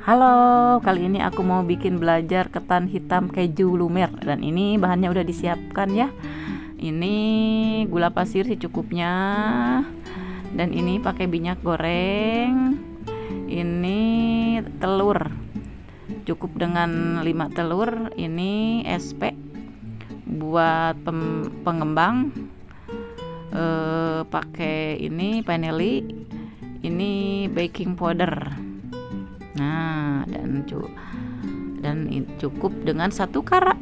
Halo, kali ini aku mau bikin belajar ketan hitam keju lumer. Dan ini bahannya udah disiapkan ya. Ini gula pasir secukupnya. Dan ini pakai minyak goreng. Ini telur. Cukup dengan 5 telur. Ini SP buat pengembang. Pakai ini vanili. Ini baking powder. Nah, dan cukup dengan 1 karak.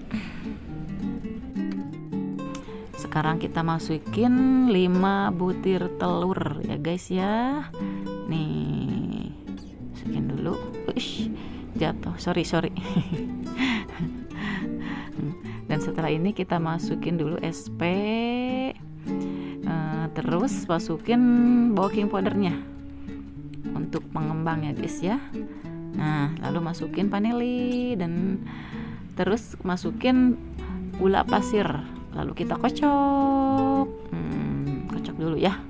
Sekarang kita masukin 5 butir telur ya guys ya. Nih, masukin dulu. Uish, jatuh. Sorry. Dan setelah ini kita masukin dulu SP. Terus masukin baking powdernya untuk pengembang ya guys ya. Nah, lalu masukin vanili dan terus masukin gula pasir. Lalu kita kocok. Kocok dulu ya.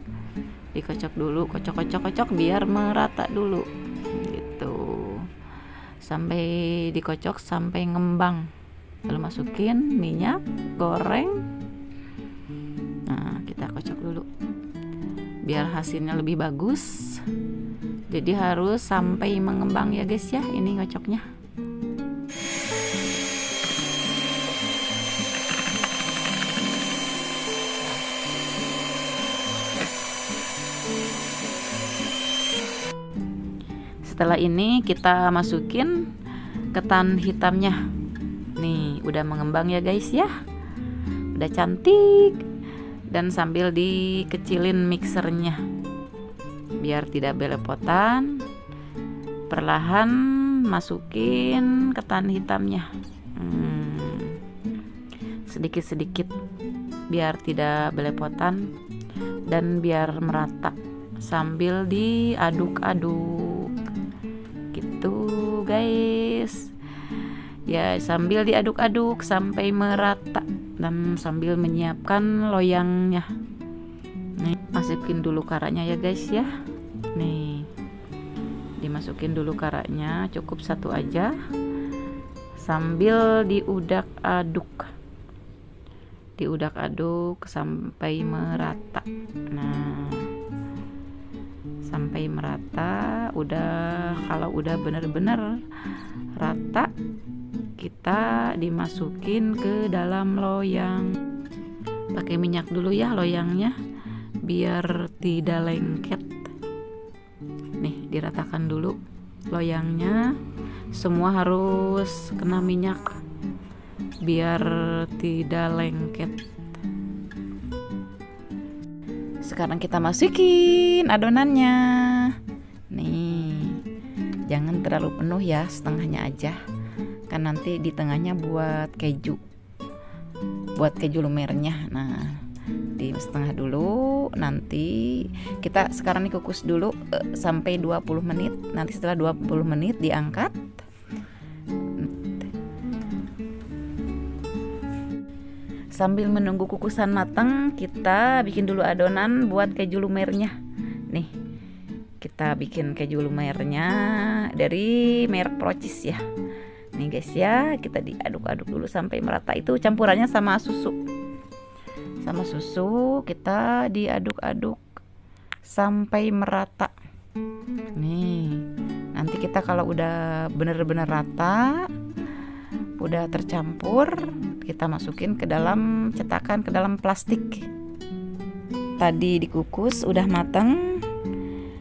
Dikocok dulu, kocok biar merata dulu. Gitu. Sampai dikocok sampai ngembang. Lalu masukin minyak goreng. Nah, kita kocok dulu. Biar hasilnya lebih bagus. Jadi harus sampai mengembang ya guys ya, ini ngocoknya. Setelah ini kita masukin ketan hitamnya. Nih, udah mengembang ya guys ya. Udah cantik. Dan sambil dikecilin mixernya biar tidak belepotan, perlahan masukin ketan hitamnya sedikit-sedikit biar tidak belepotan dan biar merata sambil diaduk-aduk gitu guys ya, sambil diaduk-aduk sampai merata dan sambil menyiapkan loyangnya. Nih, masukin dulu karaknya ya guys ya. Nih, dimasukin dulu karaknya, cukup 1 aja sambil diudak-aduk sampai merata. Nah, sampai merata. Kalau udah bener-bener rata, kita dimasukin ke dalam loyang. Pakai minyak dulu ya loyangnya biar tidak lengket. Nih, diratakan dulu loyangnya. Semua harus kena minyak biar tidak lengket. Sekarang kita masukin adonannya. Nih, jangan terlalu penuh ya, setengahnya aja. Kan nanti di tengahnya buat keju lumernya. Nah, di setengah dulu. Nanti kita sekarang dikukus dulu sampai 20 menit. Nanti setelah 20 menit diangkat. Sambil menunggu kukusan matang, kita bikin dulu adonan buat keju lumernya. Nih, kita bikin keju lumernya dari merek Procis ya. Nih guys ya, kita diaduk-aduk dulu sampai merata. Itu campurannya sama susu. Sama susu kita diaduk-aduk sampai merata. Nih, nanti kita kalau udah bener-bener rata, udah tercampur, kita masukin ke dalam cetakan, ke dalam plastik. Tadi dikukus udah matang,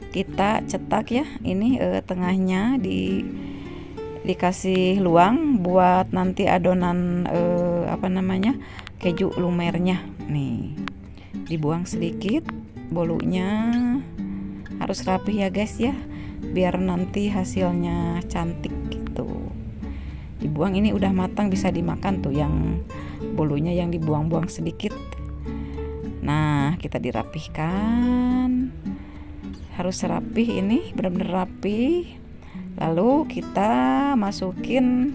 kita cetak ya. Ini tengahnya dikasih luang buat nanti adonan keju lumernya. Nih, dibuang sedikit bolunya. Harus rapih ya guys ya, biar nanti hasilnya cantik gitu. Dibuang, ini udah matang, bisa dimakan tuh yang bolunya yang dibuang-buang sedikit. Nah, kita dirapihkan. Harus rapih, ini benar-benar rapih. Lalu kita masukin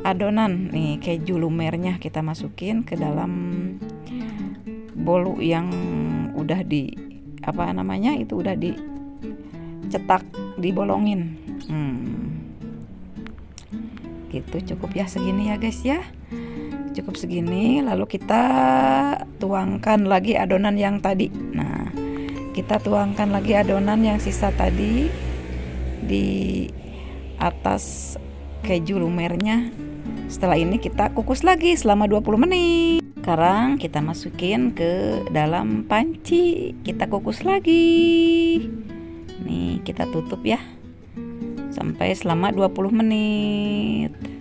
adonan nih keju lumernya, kita masukin ke dalam bolu yang udah udah dicetak, dibolongin. Itu cukup ya segini ya guys ya. Cukup segini, lalu kita tuangkan lagi adonan yang tadi. Nah, kita tuangkan lagi adonan yang sisa tadi di atas keju lumernya. Setelah ini kita kukus lagi selama 20 menit. Sekarang kita masukin ke dalam panci, kita kukus lagi. Nih, kita tutup ya sampai selama 20 menit.